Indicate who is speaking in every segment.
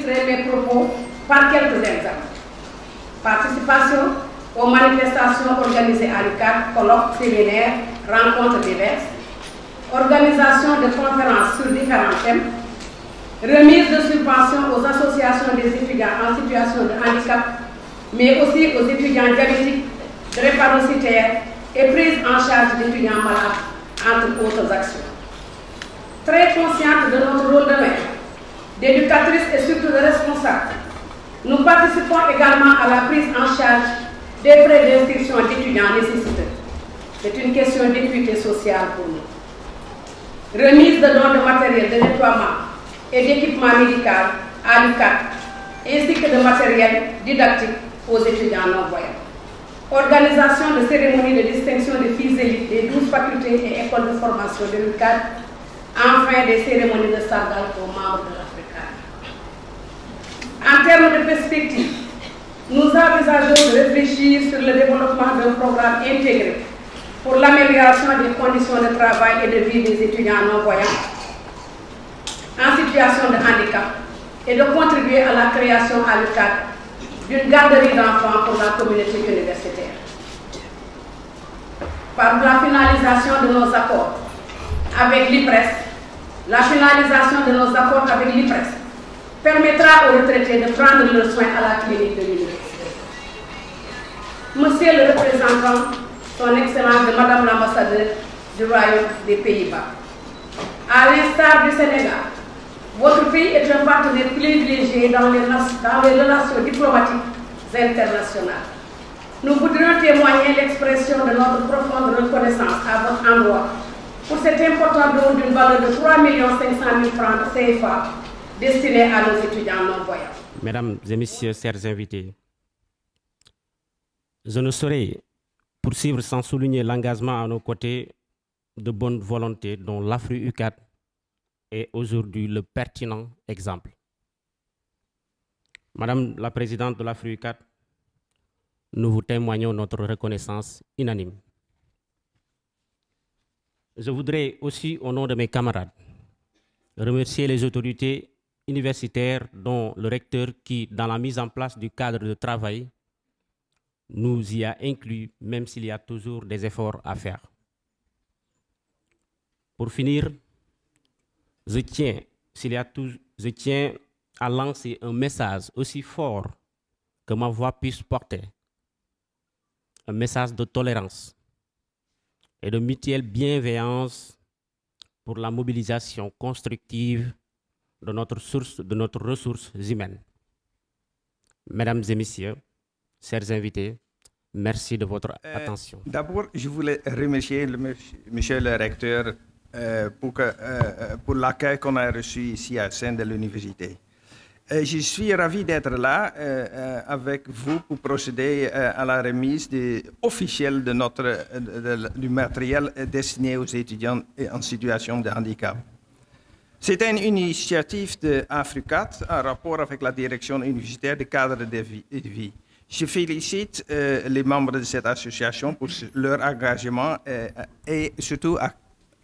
Speaker 1: illustrer mes propos par quelques exemples. Participation aux manifestations organisées à l'UCAD, colloques, séminaires, rencontres diverses, organisation de conférences sur différents thèmes, remise de subventions aux associations des étudiants en situation de handicap, mais aussi aux étudiants diabétiques, drépanocytaires et prise en charge d'étudiants malades, entre autres actions. Très consciente de notre rôle de mère, d'éducatrice et surtout de responsable, nous participons également à la prise en charge des frais d'inscription d'étudiants nécessiteux. C'est une question d'équité sociale pour nous. Remise de dons de matériel de nettoiement et d'équipement médical à l'UCAD, ainsi que de matériel didactique aux étudiants non-voyants. Organisation de cérémonies de distinction des filles élites des 12 facultés et écoles de formation de l'UCAD, enfin des cérémonies de sargal aux membres de l'Africa. En termes de perspective, nous envisageons de réfléchir sur le développement d'un programme intégré pour l'amélioration des conditions de travail et de vie des étudiants non-voyants en situation de handicap et de contribuer à la création à l'UCAD d'une garderie d'enfants pour la communauté universitaire. Par la finalisation de nos accords avec l'IPRES, la finalisation de nos accords avec l'IPRES permettra aux retraités de prendre leurs soins à la clinique de l'université. Monsieur le représentant, son Excellence de Madame l'ambassadeur du Royaume des Pays-Bas, à l'instar du Sénégal, votre pays est un partenaire privilégié dans les relations diplomatiques internationales. Nous voudrions témoigner l'expression de notre profonde reconnaissance à votre endroit pour cet important don d'une valeur de 3 500 000 francs de CFA destiné à nos étudiants non-voyants.
Speaker 2: Mesdames et messieurs, chers invités, je ne saurais poursuivre sans souligner l'engagement à nos côtés de bonne volonté dont l'Afri-UCAD est aujourd'hui le pertinent exemple. Madame la Présidente de l'Afri-UCAD, nous vous témoignons notre reconnaissance unanime. Je voudrais aussi, au nom de mes camarades, remercier les autorités universitaires, dont le recteur qui, dans la mise en place du cadre de travail, nous y a inclus, même s'il y a toujours des efforts à faire. Pour finir, je tiens à lancer un message aussi fort que ma voix puisse porter, un message de tolérance et de mutuelle bienveillance pour la mobilisation constructive de notre ressource humaine. Mesdames et messieurs, chers invités, merci de votre attention.
Speaker 3: D'abord, je voulais remercier monsieur le recteur pour l'accueil qu'on a reçu ici au sein de l'université. Je suis ravi d'être là avec vous pour procéder à la remise officielle de du matériel destiné aux étudiants en situation de handicap. C'est une initiative de AFRICAD en rapport avec la direction universitaire du cadre de vie. Je félicite les membres de cette association pour leur engagement et surtout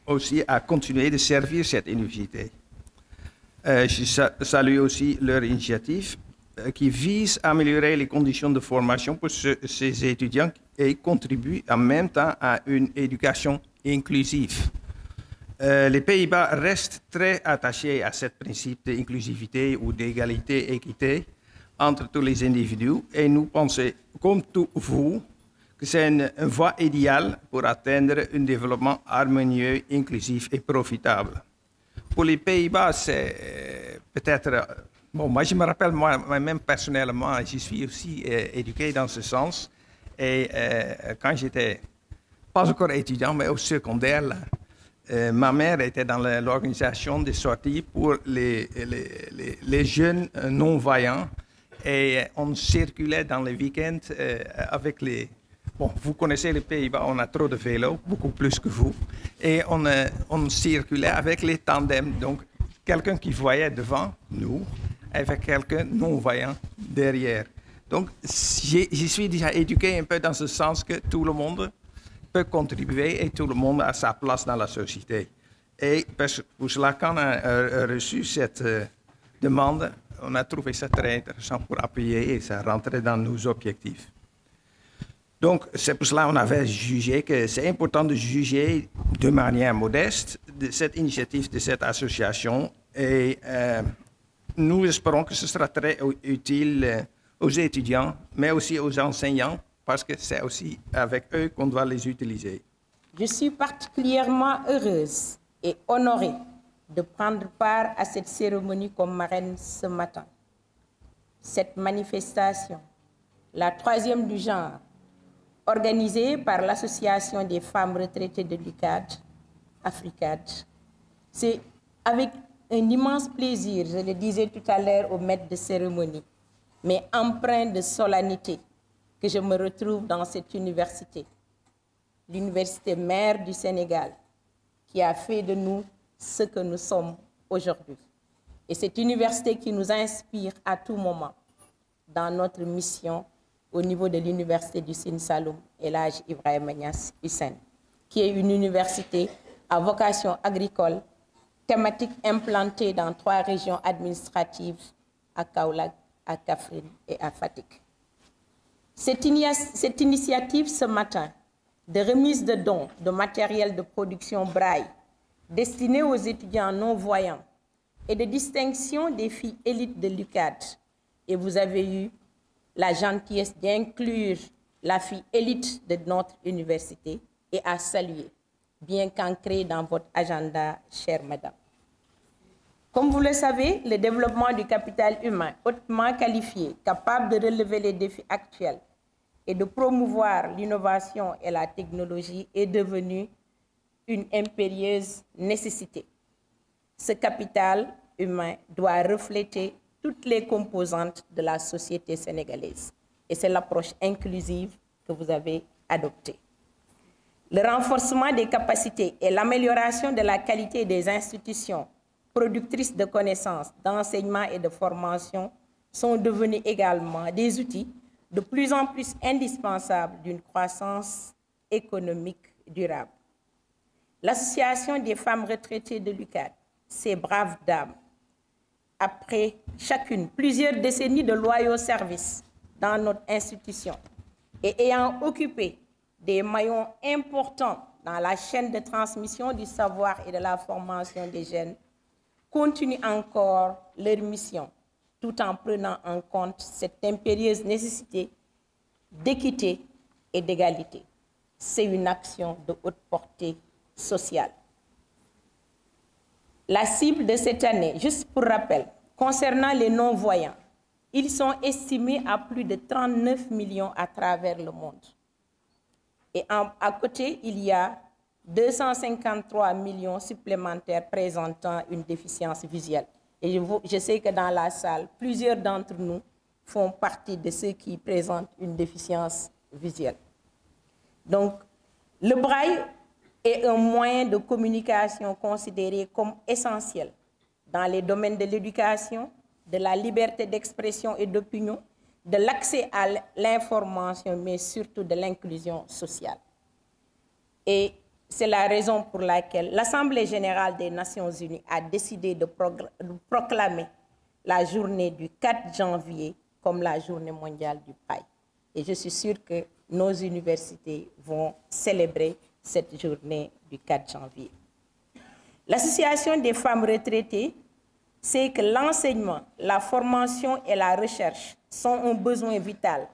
Speaker 3: aussi à continuer de servir cette université. Je salue aussi leur initiative qui vise à améliorer les conditions de formation pour ces étudiants et contribue en même temps à une éducation inclusive. Les Pays-Bas restent très attachés à ce principe d'inclusivité ou d'égalité et équité entre tous les individus et nous pensons, comme tous vous, que c'est une voie idéale pour atteindre un développement harmonieux, inclusif et profitable. Pour les Pays-Bas, c'est peut-être... Bon, moi, je me rappelle, moi-même, personnellement, je suis aussi éduqué dans ce sens. Et quand j'étais pas encore étudiant, mais au secondaire, là, ma mère était dans l'organisation des sorties pour les jeunes non-voyants. Et on circulait dans les week-ends avec les... Bon, vous connaissez les Pays-Bas, on a trop de vélos, beaucoup plus que vous. Et on circulait avec les tandems. Donc, quelqu'un qui voyait devant nous, avec quelqu'un non-voyant derrière. Donc, je suis déjà éduqué un peu dans ce sens que tout le monde peut contribuer et tout le monde a sa place dans la société. Et pour cela, quand on a reçu cette demande, on a trouvé ça très intéressant pour appuyer et ça rentrait dans nos objectifs. Donc, c'est pour cela qu'on avait jugé que c'est important de juger de manière modeste de cette initiative de cette association et nous espérons que ce sera très utile aux étudiants, mais aussi aux enseignants, parce que c'est aussi avec eux qu'on doit les utiliser.
Speaker 4: Je suis particulièrement heureuse et honorée de prendre part à cette cérémonie comme marraine ce matin. Cette manifestation, la 3e du genre, organisée par l'Association des femmes retraitées de l'UCAD, AFRICAD, c'est avec un immense plaisir, je le disais tout à l'heure au maître de cérémonie, mais empreint de solennité, que je me retrouve dans cette université, l'université mère du Sénégal, qui a fait de nous ce que nous sommes aujourd'hui. Et cette université qui nous inspire à tout moment dans notre mission au niveau de l'université du Sine Saloum, El Hadji Ibrahima Niass Hussein, qui est une université à vocation agricole, thématique implantée dans 3 régions administratives, à Kaolack, à Kaffrine et à Fatick. Cette initiative ce matin de remise de dons de matériel de production braille destiné aux étudiants non-voyants et de distinction des filles élites de l'UCAD. Et vous avez eu la gentillesse d'inclure la fille élite de notre université et à saluer, bien qu'ancrée dans votre agenda, chère madame. Comme vous le savez, le développement du capital humain hautement qualifié, capable de relever les défis actuels et de promouvoir l'innovation et la technologie est devenu une impérieuse nécessité. Ce capital humain doit refléter toutes les composantes de la société sénégalaise. Et c'est l'approche inclusive que vous avez adoptée. Le renforcement des capacités et l'amélioration de la qualité des institutions productrices de connaissances, d'enseignement et de formation sont devenus également des outils de plus en plus indispensables d'une croissance économique durable. L'Association des femmes retraitées de l'UCAD, ces braves dames, après chacune plusieurs décennies de loyaux services dans notre institution et ayant occupé des maillons importants dans la chaîne de transmission du savoir et de la formation des jeunes, continuent encore leur mission tout en prenant en compte cette impérieuse nécessité d'équité et d'égalité. C'est une action de haute portée sociale. La cible de cette année, juste pour rappel, concernant les non-voyants, ils sont estimés à plus de 39 millions à travers le monde. Et à côté, il y a 253 millions supplémentaires présentant une déficience visuelle. Et je sais que dans la salle, plusieurs d'entre nous font partie de ceux qui présentent une déficience visuelle. Donc, le braille est un moyen de communication considéré comme essentiel dans les domaines de l'éducation, de la liberté d'expression et d'opinion, de l'accès à l'information, mais surtout de l'inclusion sociale. Et c'est la raison pour laquelle l'Assemblée générale des Nations unies a décidé de proclamer la journée du 4 janvier comme la journée mondiale du braille. Et je suis sûre que nos universités vont célébrer cette journée du 4 janvier. L'Association des femmes retraitées sait que l'enseignement, la formation et la recherche sont un besoin vital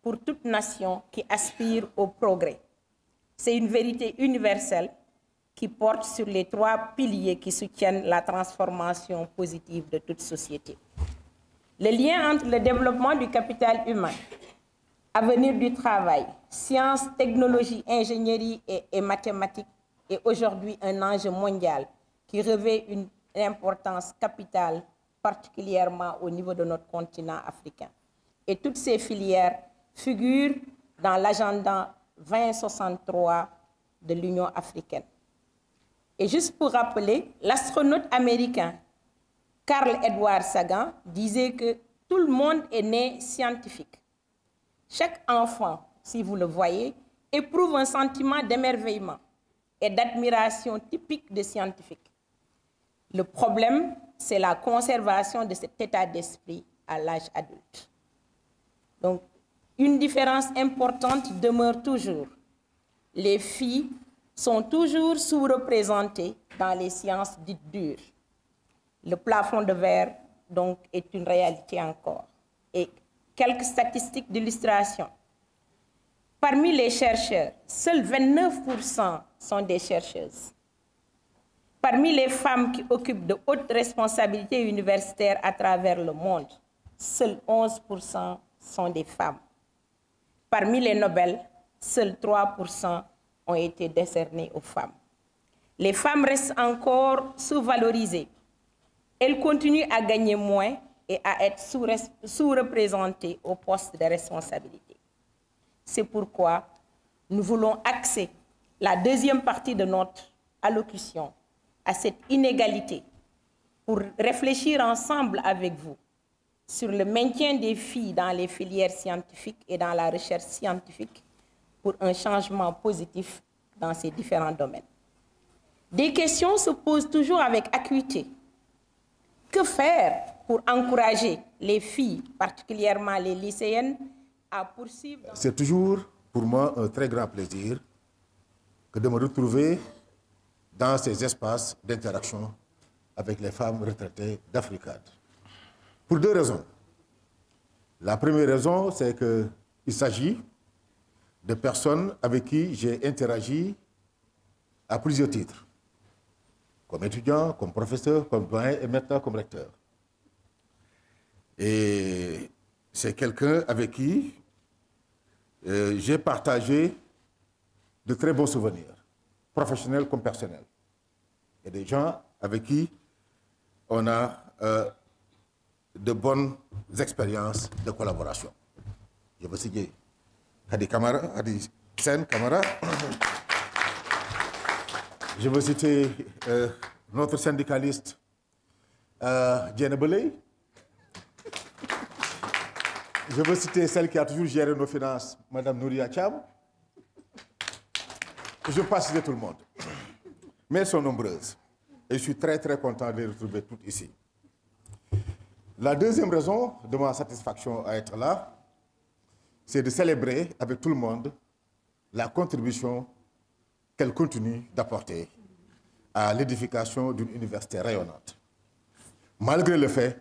Speaker 4: pour toute nation qui aspire au progrès. C'est une vérité universelle qui porte sur les 3 piliers qui soutiennent la transformation positive de toute société. Le lien entre le développement du capital humain, avenir du travail, sciences, technologies, ingénierie et mathématiques est aujourd'hui un enjeu mondial qui revêt une importance capitale, particulièrement au niveau de notre continent africain. Et toutes ces filières figurent dans l'agenda 2063 de l'Union africaine. Et juste pour rappeler, l'astronaute américain Carl Edward Sagan disait que tout le monde est né scientifique. Chaque enfant, si vous le voyez, éprouve un sentiment d'émerveillement et d'admiration typique des scientifiques. Le problème, c'est la conservation de cet état d'esprit à l'âge adulte. Donc, une différence importante demeure toujours. Les filles sont toujours sous-représentées dans les sciences dites dures. Le plafond de verre, donc, est une réalité encore. Et quelques statistiques d'illustration. Parmi les chercheurs, seuls 29% sont des chercheuses. Parmi les femmes qui occupent de hautes responsabilités universitaires à travers le monde, seuls 11% sont des femmes. Parmi les Nobel, seuls 3% ont été décernés aux femmes. Les femmes restent encore sous-valorisées. Elles continuent à gagner moins et à être sous-représentées aux postes de responsabilité. C'est pourquoi nous voulons axer la deuxième partie de notre allocution à cette inégalité pour réfléchir ensemble avec vous sur le maintien des filles dans les filières scientifiques et dans la recherche scientifique pour un changement positif dans ces différents domaines. Des questions se posent toujours avec acuité. Que faire pour encourager les filles, particulièrement les lycéennes, à poursuivre...
Speaker 5: C'est toujours pour moi un très grand plaisir que de me retrouver dans ces espaces d'interaction avec les femmes retraitées d'Africad. Pour deux raisons. La première raison, c'est qu'il s'agit de personnes avec qui j'ai interagi à plusieurs titres, comme étudiant, comme professeur, comme doyen et maintenant comme recteur. Et c'est quelqu'un avec qui j'ai partagé de très bons souvenirs, professionnels comme personnels. Et des gens avec qui on a de bonnes expériences de collaboration. Je veux citer Hadi Kamara, Hadi Sen Kamara. Je veux citer notre syndicaliste Diane Belay. Je veux citer celle qui a toujours géré nos finances, Mme Nouria Cham. Je ne passe pas tout le monde. Mais elles sont nombreuses. Et je suis très très content de les retrouver toutes ici. La deuxième raison de ma satisfaction à être là, c'est de célébrer avec tout le monde la contribution qu'elle continue d'apporter à l'édification d'une université rayonnante, malgré le fait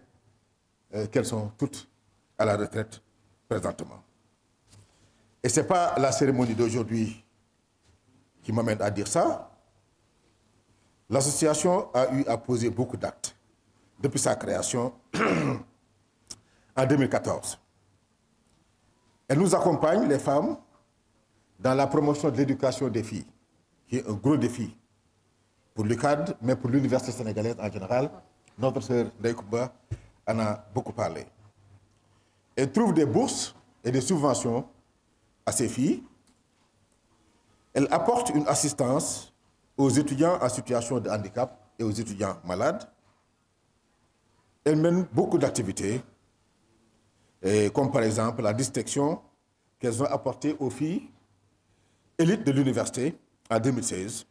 Speaker 5: qu'elles sont toutes à la retraite présentement. Et ce n'est pas la cérémonie d'aujourd'hui qui m'amène à dire ça. L'association a eu à poser beaucoup d'actes depuis sa création en 2014. Elle nous accompagne, les femmes, dans la promotion de l'éducation des filles, qui est un gros défi pour l'UCAD, mais pour l'université sénégalaise en général. Notre sœur Ndaïkouba en a beaucoup parlé. Elle trouve des bourses et des subventions à ces filles. Elle apporte une assistance aux étudiants en situation de handicap et aux étudiants malades. Elle mène beaucoup d'activités, comme par exemple la distinction qu'elles ont apportée aux filles élites de l'université en 2016,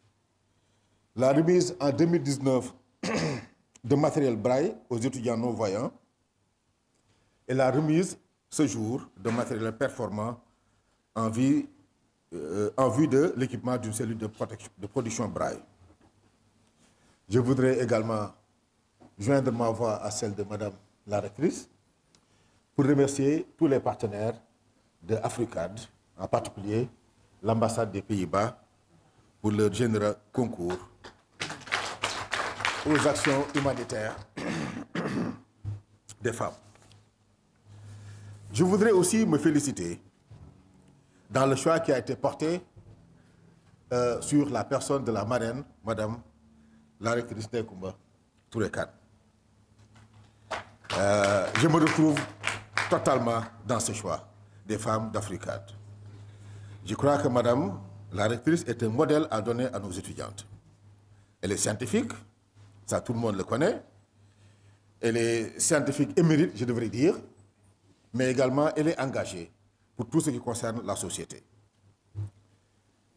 Speaker 5: la remise en 2019 de matériel braille aux étudiants non-voyants et la remise ce jour de matériel performant en vue de l'équipement d'une cellule de production braille. Je voudrais également joindre ma voix à celle de Madame la rectrice pour remercier tous les partenaires de Africad, en particulier l'ambassade des Pays-Bas, pour leur généreux concours aux actions humanitaires des femmes. Je voudrais aussi me féliciter dans le choix qui a été porté sur la personne de la marraine, Madame la rectrice Ndaïkouba Touré Kane. Je me retrouve totalement dans ce choix des femmes d'Africad. Je crois que Madame la rectrice est un modèle à donner à nos étudiantes. Elle est scientifique, ça tout le monde le connaît. Elle est scientifique émérite, je devrais dire, mais également elle est engagée pour tout ce qui concerne la société.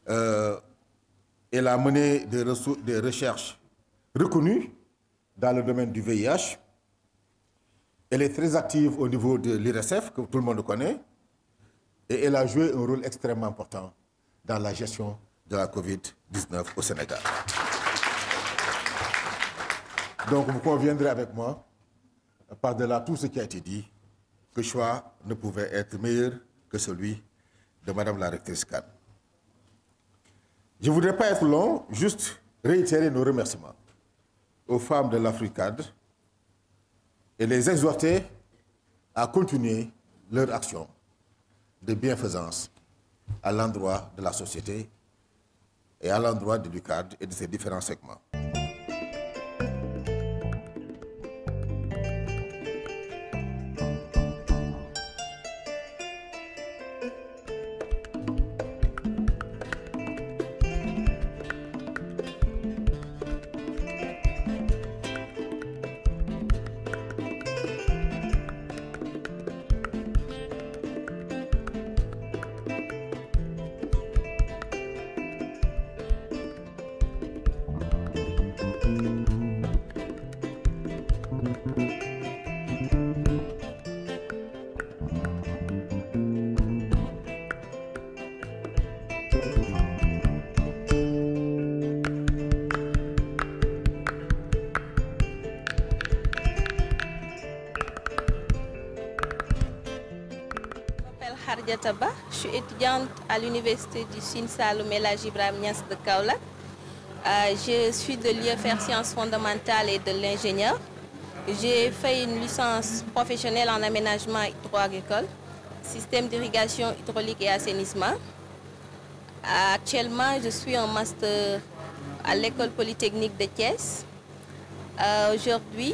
Speaker 5: Elle a mené des recherches reconnues dans le domaine du VIH. Elle est très active au niveau de l'IRSF, que tout le monde connaît, et elle a joué un rôle extrêmement important dans la gestion de la COVID-19 au Sénégal. Donc vous conviendrez avec moi, par-delà tout ce qui a été dit, que le choix ne pouvait être meilleur que celui de Madame la rectrice Kane. Je ne voudrais pas être long, juste réitérer nos remerciements aux femmes de l'Africade et les exhorter à continuer leur action de bienfaisance à l'endroit de la société et à l'endroit de l'UCAD et de ses différents segments.
Speaker 6: Je suis étudiante à l'université du Sine Saloum El Hadji Ibrahima Niass de Kaolack. Je suis de l'UFR Sciences fondamentales et de l'ingénieur. J'ai fait une licence professionnelle en aménagement hydro-agricole, système d'irrigation hydraulique et assainissement. Actuellement, je suis en master à l'école polytechnique de Thiès. Aujourd'hui,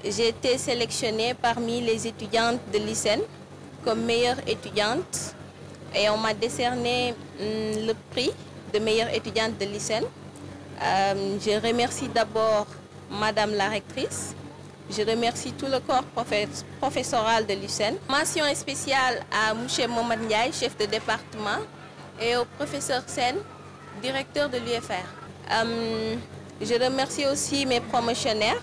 Speaker 6: j'ai été sélectionnée parmi les étudiantes de l'ISEN comme meilleure étudiante et on m'a décerné le prix de meilleure étudiante de l'ISEN. Je remercie d'abord Madame la rectrice, je remercie tout le corps professoral de l'ISEN. Mention spéciale à M. Mohamed Ndiaye, chef de département, et au professeur Sen, directeur de l'UFR. Je remercie aussi mes promotionnaires,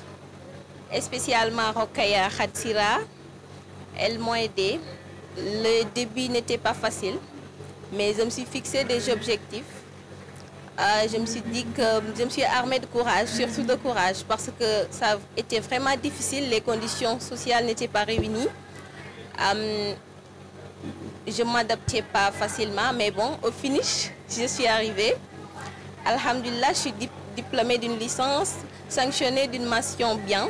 Speaker 6: spécialement Rokaya Khatsira. Elles m'ont aidé. Le début n'était pas facile, mais je me suis fixé des objectifs. Je me suis dit que je me suis armée de courage, surtout de courage, parce que ça était vraiment difficile, les conditions sociales n'étaient pas réunies. Je ne m'adaptais pas facilement, mais bon, au finish, je suis arrivée. Alhamdulillah, je suis diplômée d'une licence, sanctionnée d'une mention bien.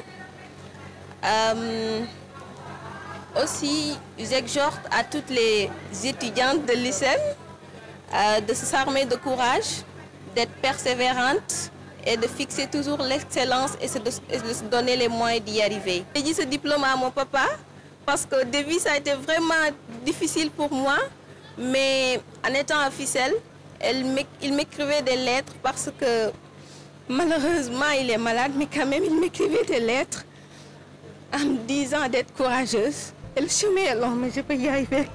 Speaker 6: Aussi, j'exhorte à toutes les étudiantes de l'ISEN de s'armer de courage, d'être persévérantes et de fixer toujours l'excellence et de se donner les moyens d'y arriver. J'ai dit ce diplôme à mon papa parce qu'au début, ça a été vraiment difficile pour moi, mais en étant à Ficelle, il m'écrivait des lettres parce que malheureusement, il est malade, mais quand même, il m'écrivait des lettres en me disant d'être courageuse. Et le chemin est long, mais je peux y arriver.